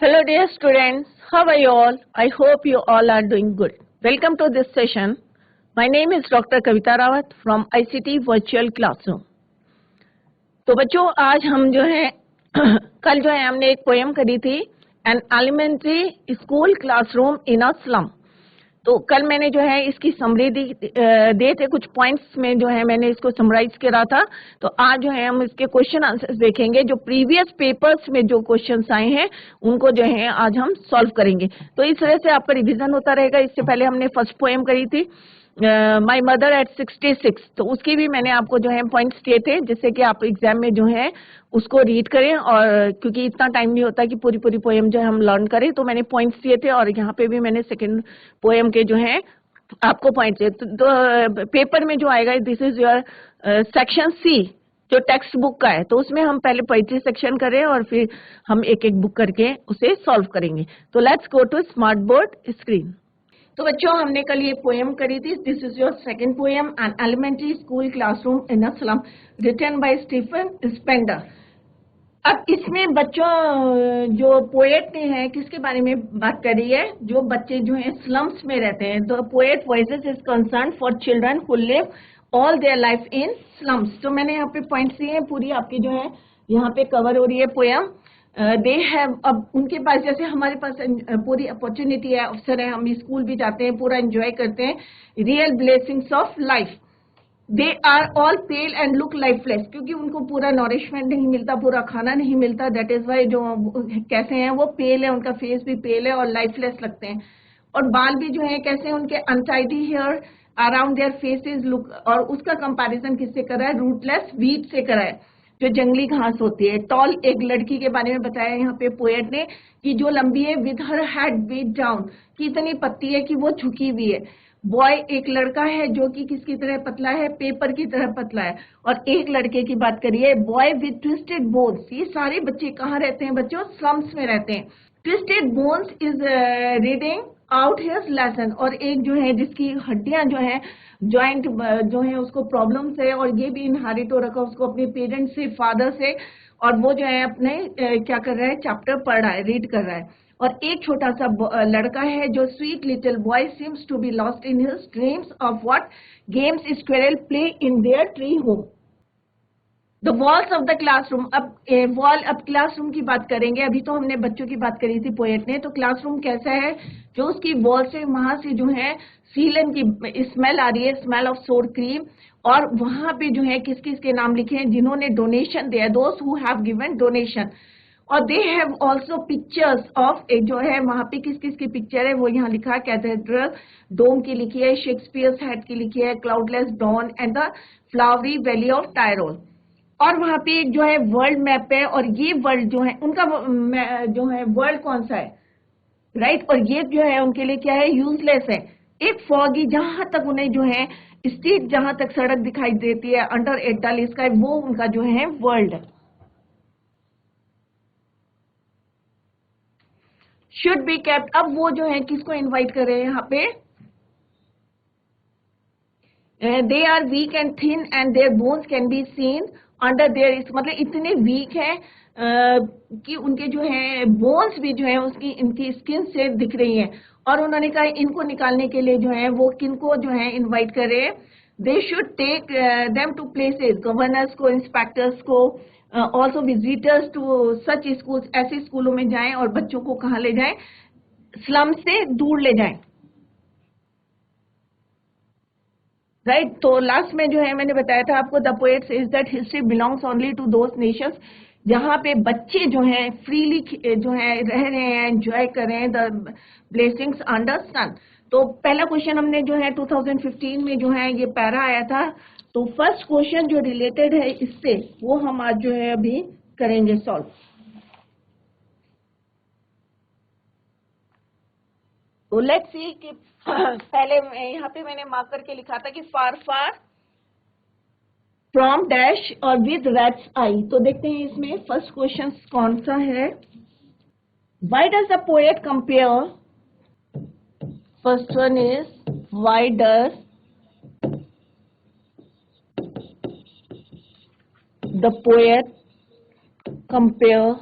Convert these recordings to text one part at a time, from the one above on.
Hello dear students, how are you all? I hope you all are doing good. Welcome to this session. My name is Dr. Kavita Rawat from ICT Virtual Classroom. तो बच्चों आज हम जो है कल जो है हमने एक पोएम करी थी an elementary school classroom in a slum. तो कल मैंने जो है इसकी समरी दे थे, कुछ पॉइंट्स में जो है मैंने इसको समराइज करा था। तो आज जो है हम इसके क्वेश्चन आंसर्स देखेंगे, जो प्रीवियस पेपर्स में जो क्वेश्चंस आए हैं उनको जो है आज हम सॉल्व करेंगे। तो इस तरह से आपका रिवीजन होता रहेगा। इससे पहले हमने फर्स्ट पोएम करी थी माई मदर एट 66, तो उसके भी मैंने आपको जो है पॉइंट्स दिए थे जिससे कि आप एग्जाम में जो है उसको रीड करें, और क्योंकि इतना टाइम नहीं होता कि पूरी पूरी पोएम जो है हम लर्न करें, तो मैंने पॉइंट्स दिए थे और यहाँ पे भी मैंने सेकंड पोएम के जो है आपको पॉइंट्स दिए। तो पेपर में जो आएगा, this is your section C जो टेक्स्ट बुक का है, तो उसमें हम पहले पोइट्री सेक्शन करें और फिर हम एक एक बुक करके उसे सॉल्व करेंगे। तो let's go to smart board screen. तो बच्चों हमने कल ये पोएम करी थी, this is your second poem, an elementary school classroom in a slum, written by Stephen Spender. अब इसमें बच्चों जो पोएट ने है किसके बारे में बात करी है, जो बच्चे जो है स्लम्स में रहते हैं। तो poet voices is concern for children who live all their life in slums. तो मैंने यहाँ पे पॉइंट्स दिए हैं, पूरी आपकी जो है यहाँ पे कवर हो रही है पोएम। दे हैव, अब उनके पास जैसे हमारे पास पूरी अपॉर्चुनिटी है, अवसर है, हम स्कूल भी जाते हैं, पूरा एंजॉय करते हैं, real blessings of life. They are all pale and look lifeless, क्योंकि उनको पूरा नॉरिशमेंट नहीं मिलता, पूरा खाना नहीं मिलता, दैट इज वाई जो कैसे हैं वो पेल है, उनका फेस भी पेल है और लाइफलेस लगते हैं। और बाल भी जो है कैसे उनके untidy hair around their faces look, और उसका कंपैरिजन किससे करा है, रूटलेस वीट से करा है, जो जंगली घास होती है। टॉल, एक लड़की के बारे में बताया यहाँ पे पोएट ने कि जो लंबी है, with her head weighed down, कि इतनी पतली है कि वो झुकी हुई है। बॉय, एक लड़का है जो कि किसकी तरह पतला है, पेपर की तरह पतला है। और एक लड़के की बात करिए, बॉय विद ट्विस्टेड बोन्स। ये सारे बच्चे कहाँ रहते हैं बच्चों, स्लम्स में रहते हैं। Twisted bones is reading out his lesson, और एक जो है जिसकी हड्डियां जो है जॉइंट जो है उसको प्रॉब्लम्स है, और ये भी इनहेरिट हो रखा उसको अपने पेरेंट्स से, फादर से, और वो जो है अपने क्या कर रहा है, चैप्टर पढ़ रहा है, रीड कर रहा है। और एक छोटा सा लड़का है जो sweet little boy seems to be lost in his dreams of what games squirrel play in their tree home. The walls of the classroom, अब वॉल, अब क्लासरूम की बात करेंगे। अभी तो हमने बच्चों की बात करी थी पोएट ने, तो क्लासरूम कैसा है, जो उसकी वॉल से वहां से जो है सीलन की स्मेल आ रही है, स्मेल ऑफ सोर क्रीम। और वहां पे जो है किस किस के नाम लिखे हैं, जिन्होंने डोनेशन दिया, दोस्त हु हैव गिवन डोनेशन। और they have also pictures of, जो है वहां पे किस किस की पिक्चर है वो यहाँ लिखा है, कैथेड्रल डोम की लिखी है, शेक्सपियर्स हेड की लिखी है, cloudless dawn and the flowery valley of Tyrol. और वहां पे एक जो है वर्ल्ड मैप है, और ये वर्ल्ड जो है उनका जो है वर्ल्ड कौन सा है, राइट। और ये जो है उनके लिए क्या है, यूजलेस है। एक फॉगी, जहां तक उन्हें जो है स्ट्रीट, जहां तक सड़क दिखाई देती है, अंडर ए डल स्काई, वो उनका जो है वर्ल्ड है। शुड बी केप्ट, अब वो जो है किसको इनवाइट कर रहे हैं यहाँ पे, they are weak and thin and their bones can be seen under there, मतलब इतने वीक है कि उनके जो है बोन्स भी जो है उसकी इनकी स्किन से दिख रही हैं। और उन्होंने कहा इनको निकालने के लिए जो है वो किनको जो है इनवाइट कर रहे हैं, they should take them to places, governors को, इंस्पेक्टर्स को, also visitors to such schools, ऐसे स्कूलों में जाएं और बच्चों को कहाँ ले जाएं, स्लम से दूर ले जाएं, राइट। तो लास्ट में जो है मैंने बताया था आपको, the poet says that history belongs only to those nations जहां पे बच्चे जो हैं फ्रीली जो है रह रहे हैं, एंजॉय कर रहे हैं द ब्लेसिंग्स अंडर सन। तो पहला क्वेश्चन हमने जो है 2015 में जो है ये पैरा आया था। तो फर्स्ट क्वेश्चन जो रिलेटेड है इससे, वो हम आज जो है अभी करेंगे सॉल्व। तो लेट्स सी कि पहले यहाँ पे मैंने मार्क करके लिखा था कि फार फार फ्रॉम डैश और विद रैट्स आई। तो देखते हैं इसमें फर्स्ट क्वेश्चन कौन सा है, why does the poet compare, first one is why does the poet compare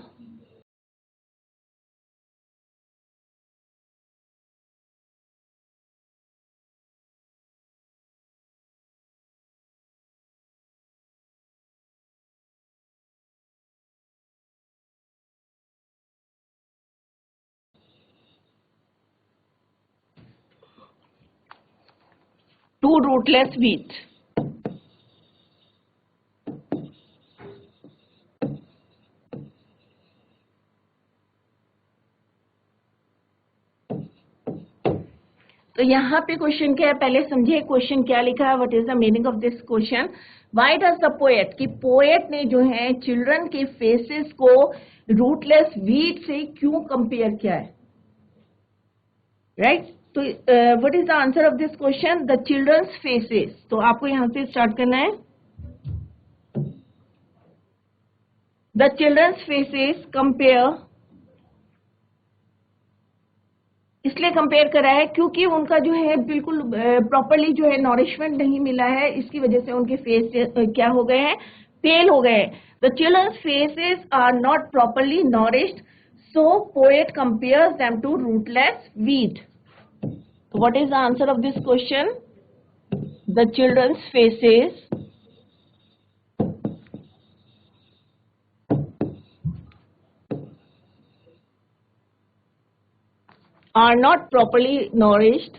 two rootless wheat. तो यहाँ पे क्वेश्चन क्या है, पहले समझिए क्वेश्चन क्या लिखा है, what is the meaning of this question. Why does the poet, कि पोएट ने जो है चिल्ड्रन के फेसेस को रूटलेस वीट से क्यों कंपेयर किया है, राइट. तो what is the answer of this question, the children's faces. तो आपको यहाँ से स्टार्ट करना है. द चिल्ड्रंस फेसेस कंपेयर, इसलिए कंपेयर करा है क्योंकि उनका जो है बिल्कुल प्रॉपरली जो है नॉरिशमेंट नहीं मिला है, इसकी वजह से उनके फेस क्या हो गए हैं, पेल हो गए हैं. The children's faces are not properly nourished, so poet compares them to rootless wheat. What is the answer of this question, the children's faces are not properly nourished,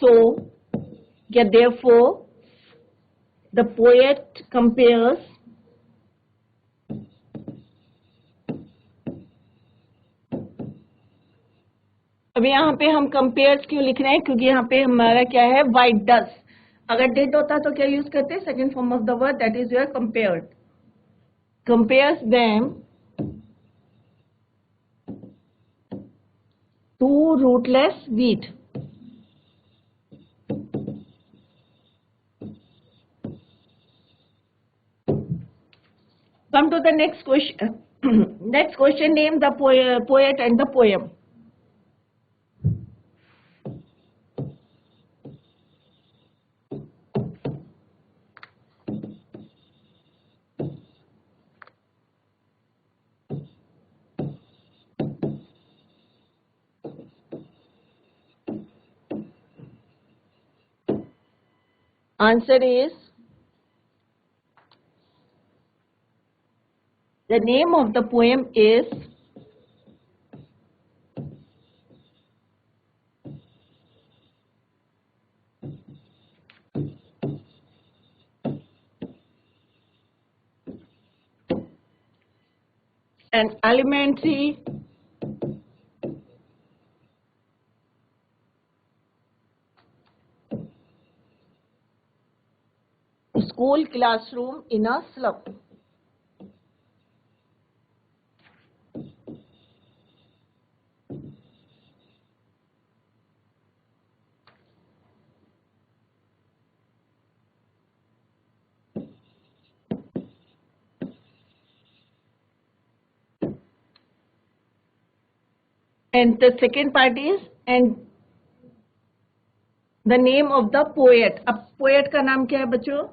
so yeah, therefore the poet compares अब यहाँ पे हम compares क्यों लिख रहे हैं, क्योंकि यहाँ पे हमारा क्या है, वाइट डस. अगर डिड होता तो क्या यूज करते, second form of the word, that is your compared. Compares them to rootless weed. Come to the next question. Next question, name the poet and the poem. Answer is, the name of the poem is An Elementary School Classroom in a Slum. And the second part is, and the name of the poet. अब poet का नाम क्या है बच्चों,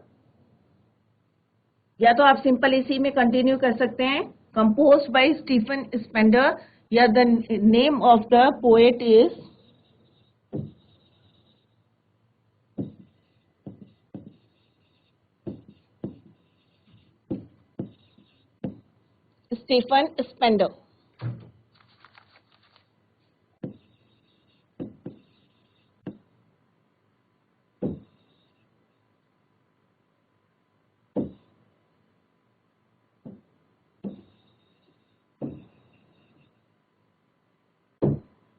या तो आप simple इसी में कंटिन्यू कर सकते हैं, composed by Stephen Spender, या the name of the poet is Stephen Spender.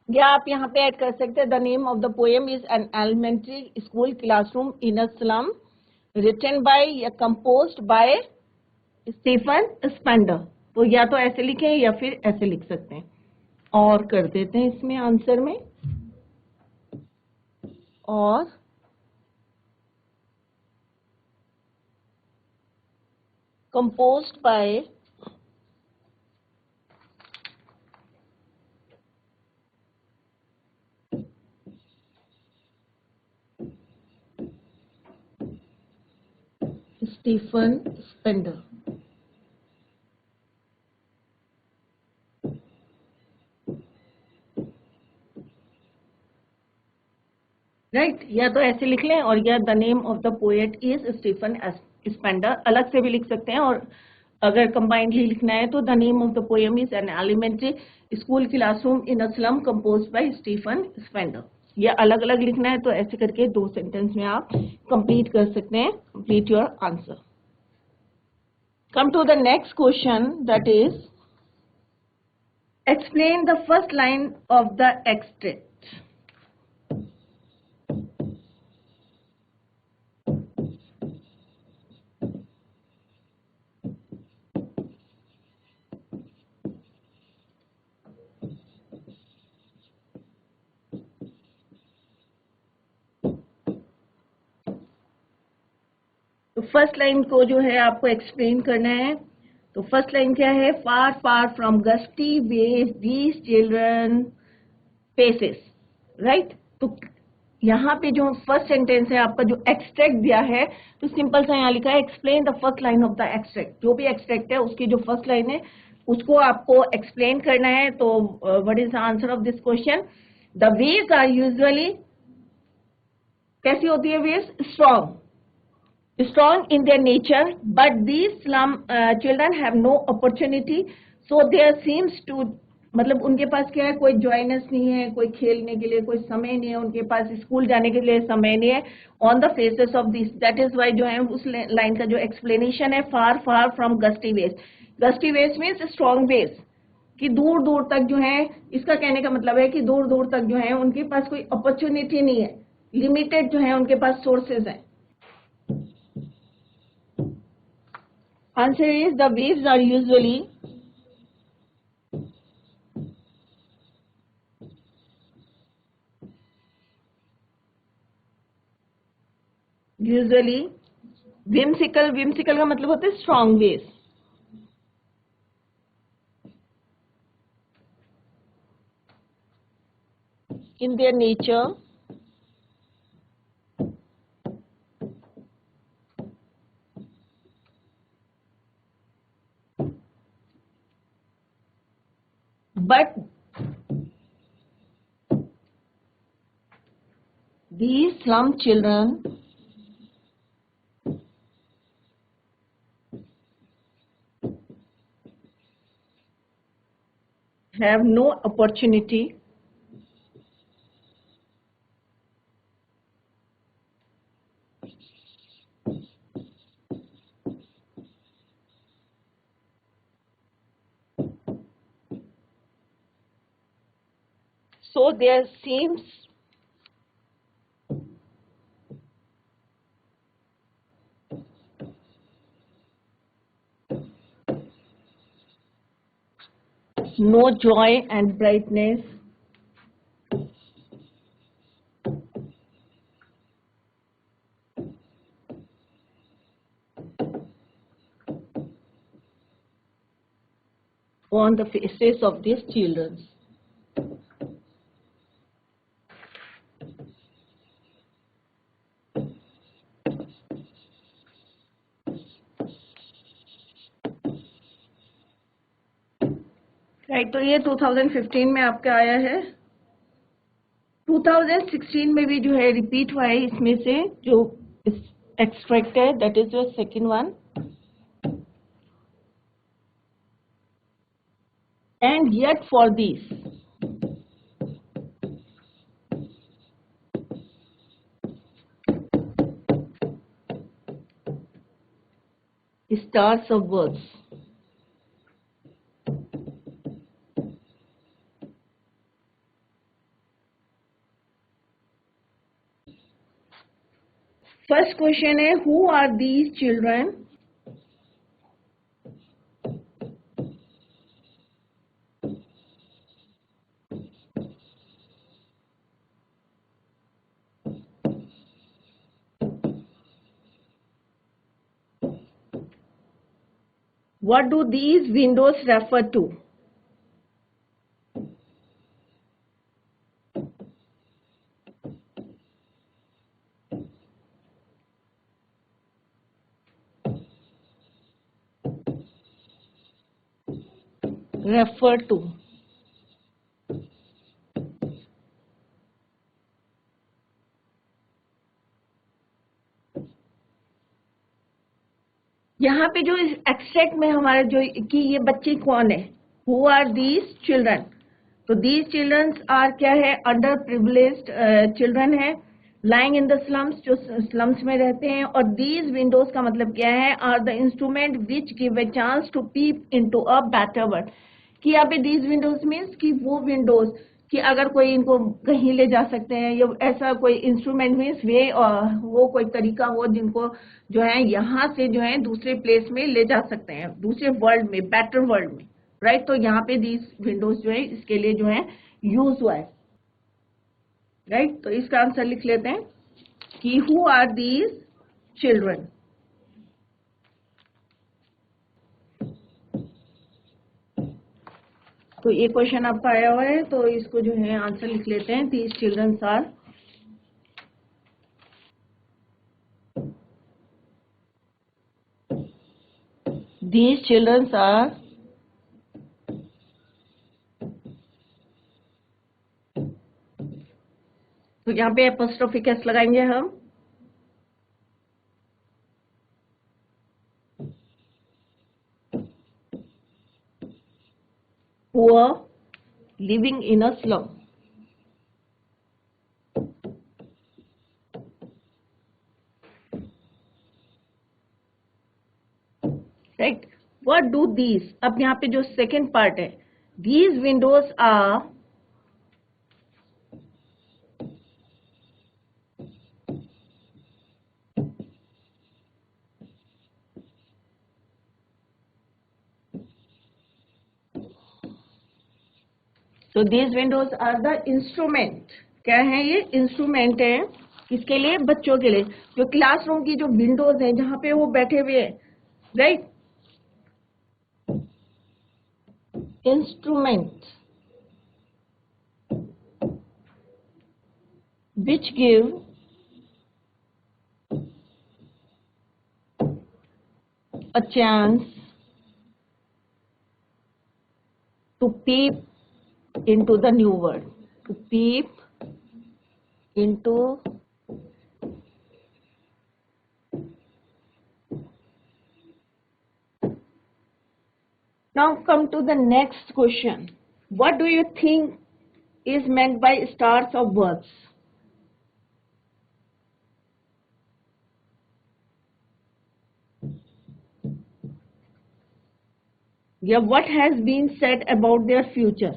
या आप यहाँ पे ऐड कर सकते हैं, the name of the poem is an elementary school classroom in a slum, written by या कंपोज्ड बाय स्टीफन स्पेंडर. तो या तो ऐसे लिखें या फिर ऐसे लिख सकते हैं. और कर देते हैं इसमें आंसर में, और composed by Stephen Spender. Right, या तो ऐसे लिख लें और या the name of the poet is Stephen Spender, अलग से भी लिख सकते हैं, और अगर कंबाइंडली लिखना है तो the name of the poem is an elementary school classroom in a slum composed by Stephen Spender. या अलग अलग लिखना है तो ऐसे करके 2 सेंटेंस में आप कंप्लीट कर सकते हैं, complete your answer. Come to the next question, that is explain the first line of the extract. तो फर्स्ट लाइन को जो है आपको एक्सप्लेन करना है। तो फर्स्ट लाइन क्या है? Far far from gusty waves these children faces, right. तो यहाँ पे जो फर्स्ट सेंटेंस है आपका, जो एक्सट्रैक्ट दिया है, तो सिंपल सा यहाँ लिखा है explain the first line of the extract. जो भी एक्सट्रैक्ट है उसकी जो फर्स्ट लाइन है उसको आपको एक्सप्लेन करना है। तो what is the answer of this question? The waves are usually, कैसी होती है waves? strong in their nature, but these slum children have no opportunity, so there seems to, मतलब उनके पास क्या है, कोई जॉयनेस नहीं है, कोई खेलने के लिए कोई समय नहीं है, उनके पास स्कूल जाने के लिए समय नहीं है। On the faces of this, that is why जो है उस लाइन का जो एक्सप्लेनेशन है, far far from gusty waves. Gusty waves means strong waves, कि दूर दूर तक जो है, इसका कहने का मतलब है कि दूर दूर तक जो है उनके पास कोई अपॉर्चुनिटी नहीं है, लिमिटेड जो है उनके पास सोर्सेज हैं। Answer is the waves are usually whimsical. Whimsical का मतलब होता है strong waves. In their nature, but these slum children have no opportunity so there seems no joy and brightness on the faces of these children. Right, तो ये 2015 में आपका आया है। 2016 में भी जो है रिपीट हुआ है, इसमें से जो एक्सट्रैक्ट है, that is the second one. And yet for these stars of words, first question है, who are these children? What do these windows refer to? Refer to. यहाँ पे जो एक्सट्रैक्ट में हमारा जो कि ये बच्चे कौन है, हु आर दीज चिल्ड्रन, तो दीज चिल्ड्रन आर क्या है, अंडर प्रिविलेज्ड चिल्ड्रन है, लाइंग इन द स्लम्स, जो स्लम्स में रहते हैं, और दीज विंडोज का मतलब क्या है, are the instrument which give a chance to peep into a better world, कि यहाँ पे दीज विंडोज मीन्स कि वो विंडोज कि अगर कोई इनको कहीं ले जा सकते हैं, या ऐसा कोई इंस्ट्रूमेंट मीन्स वे, वो कोई तरीका हो जिनको जो है यहाँ से जो है दूसरे प्लेस में ले जा सकते हैं, दूसरे वर्ल्ड में, बेटर वर्ल्ड में, राइट। तो यहाँ पे दीज विंडोज जो है इसके लिए जो है यूज हुआ है, राइट। तो इसका आंसर लिख लेते हैं कि हु आर दीज चिल्ड्रन। तो ये क्वेश्चन आपका आया हुआ है, तो इसको जो है आंसर लिख लेते हैं, दीज चिल्ड्रन आर तो यहाँ पे एपोस्ट्रोफी कैस लगाएंगे हम, poor living in a slum, right? What do these, अब यहाँ पे जो सेकेंड पार्ट है, these windows are so these windows are the instrument, क्या है ये, इंस्ट्रूमेंट है किसके लिए, बच्चों के लिए, जो क्लासरूम की जो विंडोज है जहाँ पे वो बैठे हुए हैं, right. Instrument which give a chance to peep into the new world, to peep into now come to the next question. What do you think is meant by stars of words? Yeah, what has been said about their future?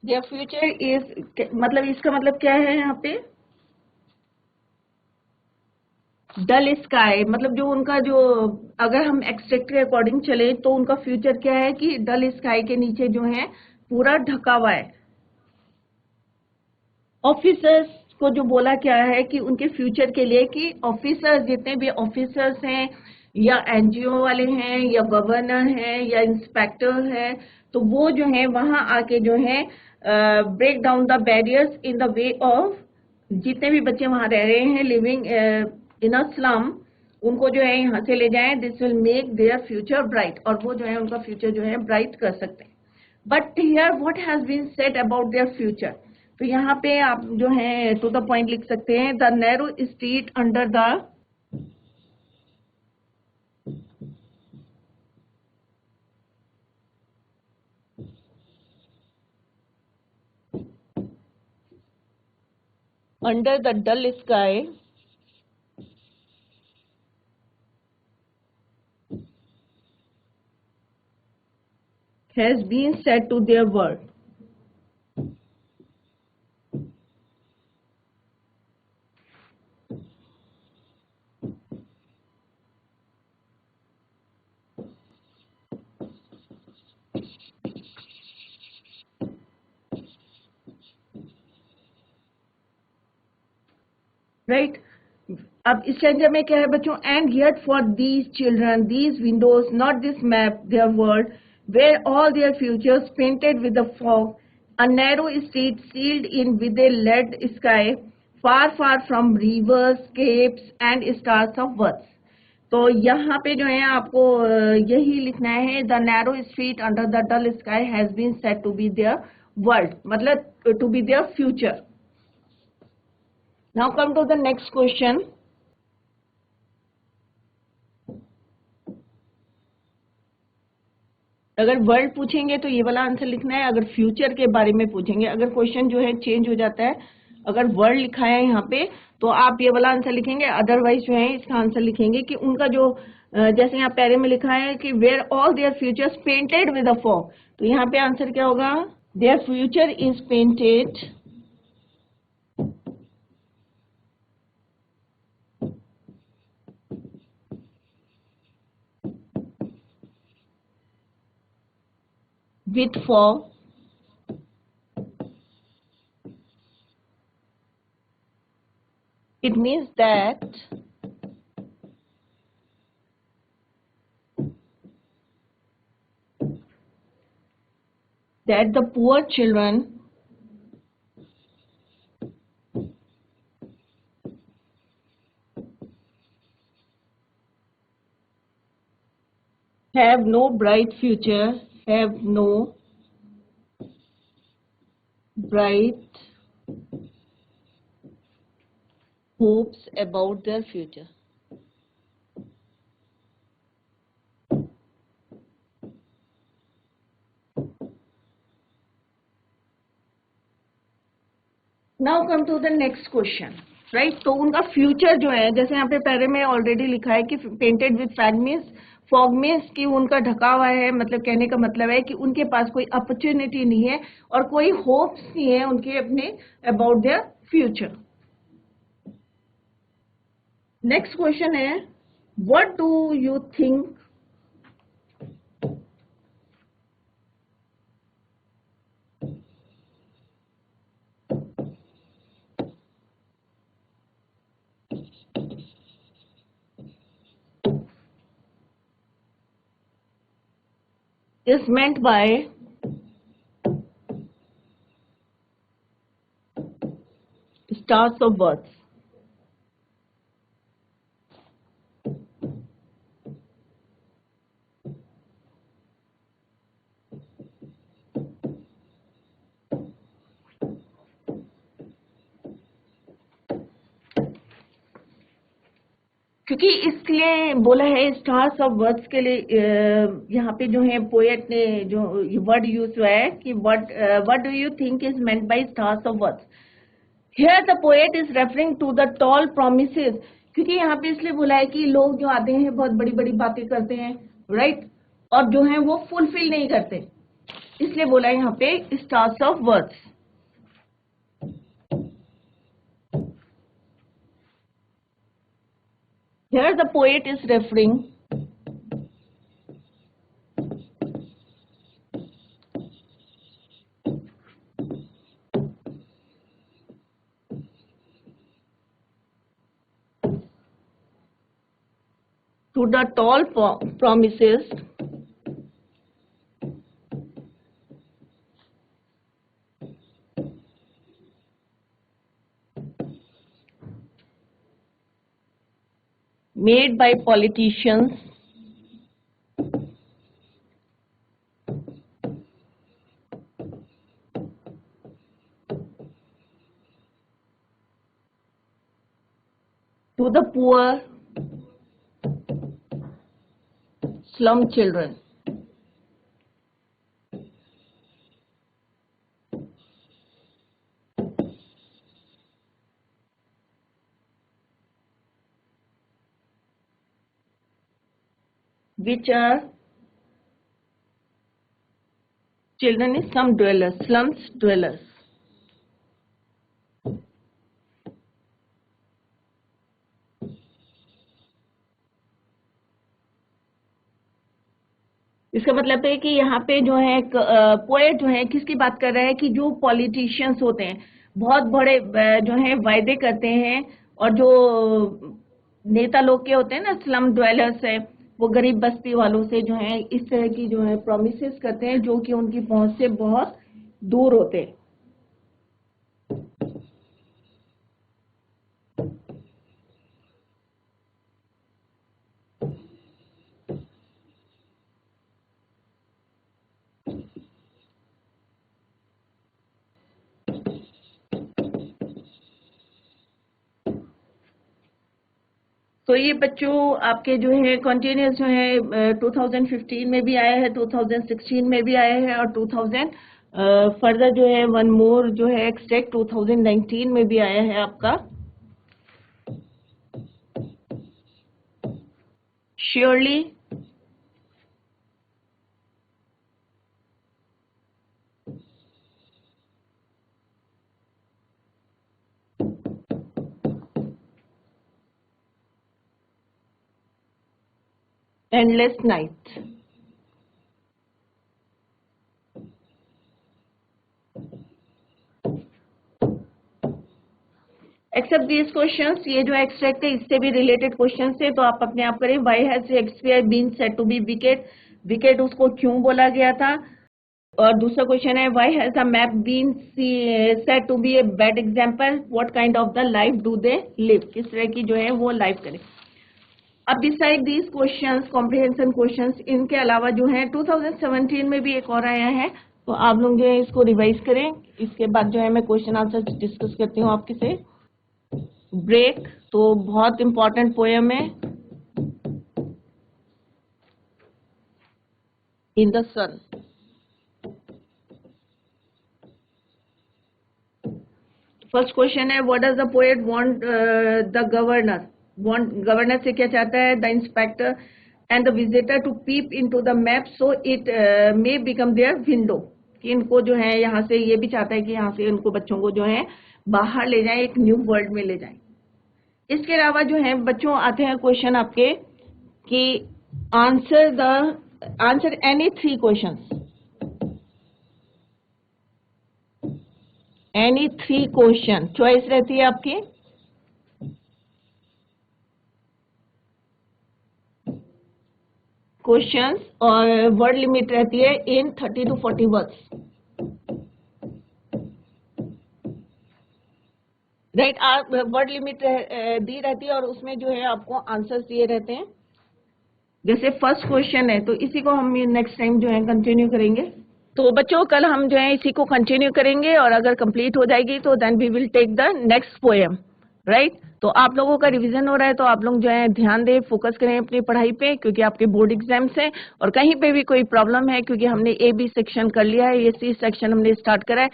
Their future is, मतलब इसका मतलब क्या है यहाँ पे, डल sky, मतलब जो उनका जो, अगर हम एक्सट्रैक्ट के अकॉर्डिंग चले तो उनका फ्यूचर क्या है कि डल स्काई के नीचे जो है पूरा ढका हुआ है। ऑफिसर्स को जो बोला क्या है कि उनके फ्यूचर के लिए कि ऑफिसर्स, जितने भी ऑफिसर्स हैं या एनजीओ वाले हैं या गवर्नर हैं या इंस्पेक्टर है, तो वो जो है वहां आके जो है break down the barriers in the way of, जितने भी बच्चे वहां रह रहे हैं लिविंग इन अ स्लम, उनको जो है यहाँ से ले जाएं, this will make their future bright, और वो जो है उनका फ्यूचर जो है ब्राइट कर सकते हैं। But here what has been said about their future, तो यहाँ पे आप जो है टू द पॉइंट लिख सकते हैं, the narrow street under the under the dull sky has been said to their world. Right? अब इस स्टेंजा में क्या है बच्चों, and yet for these children, these windows, not this map, their world, where all their futures painted with the fog, a narrow street sealed in with a lead sky, far far from rivers, capes and stars of words. तो यहाँ पे जो है आपको यही लिखना है, the narrow street under the dull sky has been set to be their world, मतलब to be their future. Now come to the next question. अगर वर्ल्ड पूछेंगे तो ये वाला आंसर लिखना है, अगर फ्यूचर के बारे में पूछेंगे, अगर क्वेश्चन जो है चेंज हो जाता है, अगर वर्ल्ड लिखा है यहाँ पे तो आप ये वाला आंसर लिखेंगे, अदरवाइज जो है इसका आंसर लिखेंगे कि उनका जो जैसे यहाँ पैरे में लिखा है कि where all their futures painted with a fog, तो यहाँ पे आंसर क्या होगा, their future is painted with fog it means that the poor children have no bright future, have no bright hopes about their future. Now come to the next question, right. तो उनका future जो है, जैसे यहाँ पे पहले में already लिखा है कि painted with fag means, fog means कि उनका ढका हुआ है, मतलब कहने का मतलब है कि उनके पास कोई अपॉर्चुनिटी नहीं है और कोई होप्स नहीं है उनके अपने about their future. Next question है, what do you think is meant by stars of birth? क्योंकि इसलिए बोला है स्टार्स ऑफ वर्ड्स के लिए, यहाँ पे जो है पोएट ने जो वर्ड यूज हुआ है कि what do you think is meant by stars of words. Here the poet is referring to the tall promises, क्योंकि यहाँ पे इसलिए बोला है कि लोग जो आते हैं बहुत बड़ी बड़ी बातें करते हैं, राइट, और जो है वो फुलफिल नहीं करते, इसलिए बोला है यहाँ पे stars of words. Here the poet is referring to the tall promises made by politicians to the poor slum children. Which are children in slum dwellers, slums dwellers. इसका मतलब है कि यहाँ पे जो है पोएट जो है किसकी बात कर रहा है कि जो पॉलिटिशियंस होते हैं बहुत बड़े जो है वायदे करते हैं, और जो नेता लोग के होते हैं ना स्लम ड्वेलर्स है, वो गरीब बस्ती वालों से जो है इस तरह की जो है प्रोमिसेस करते हैं जो कि उनकी पहुंच से बहुत दूर होते हैं। तो ये बच्चों आपके जो है कंटिन्यूस जो है 2015 में भी आया है, 2016 में भी आया है, और 2000 फर्दर जो है वन मोर जो है एक्सट्रैक्ट 2019 में भी आया है आपका। Surely endless night. Except these questions, ये जो एक्सट्रैक्ट है इससे भी रिलेटेड क्वेश्चन है, तो आप अपने आप करें। Why has Shakespeare been said to be wicked, wicked उसको क्यों बोला गया था। और दूसरा क्वेश्चन है why has a map been said to be a bad example, what kind of the life do they live, किस तरह की जो है वो लाइफ करें। अब decide these questions, comprehension questions, इनके अलावा जो है 2017 में भी एक और आया है, तो आप लोग जो है इसको रिवाइज करें। इसके बाद जो है मैं क्वेश्चन आंसर डिस्कस करती हूँ आपके से। ब्रेक तो बहुत इंपॉर्टेंट पोएम है। In the sun, first question है what does the poet want the governor, want governor से क्या चाहता है, the inspector and the visitor to peep into the map so it may become their window, कि इनको जो है यहाँ से ये भी चाहता है कि यहाँ से इनको बच्चों को जो है बाहर ले जाए, एक न्यू वर्ल्ड में ले जाए। इसके अलावा जो है बच्चों आते हैं क्वेश्चन आपके कि answer any three questions, any three question, choice रहती है आपकी। क्वेश्चंस और वर्ड लिमिट रहती है in 30 to 40 words, right. Word limit दी रहती है और उसमें जो है आपको आंसर्स दिए रहते हैं। जैसे फर्स्ट क्वेश्चन है तो इसी को हम नेक्स्ट टाइम जो है कंटिन्यू करेंगे। तो बच्चों कल हम जो है इसी को कंटिन्यू करेंगे, और अगर कंप्लीट हो जाएगी तो then we will take the next poem, right. तो आप लोगों का रिवीजन हो रहा है, तो आप लोग जो है ध्यान दें, फोकस करें अपनी पढ़ाई पे, क्योंकि आपके बोर्ड एग्जाम्स हैं। और कहीं पे भी कोई प्रॉब्लम है, क्योंकि हमने ए बी सेक्शन कर लिया है, ये सी सेक्शन हमने स्टार्ट करा है,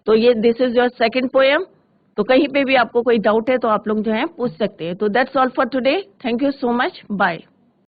तो ये this is your second poem. तो कहीं पे भी आपको कोई डाउट है तो आप लोग जो है पूछ सकते हैं। तो that's all for today, thank you so much, bye.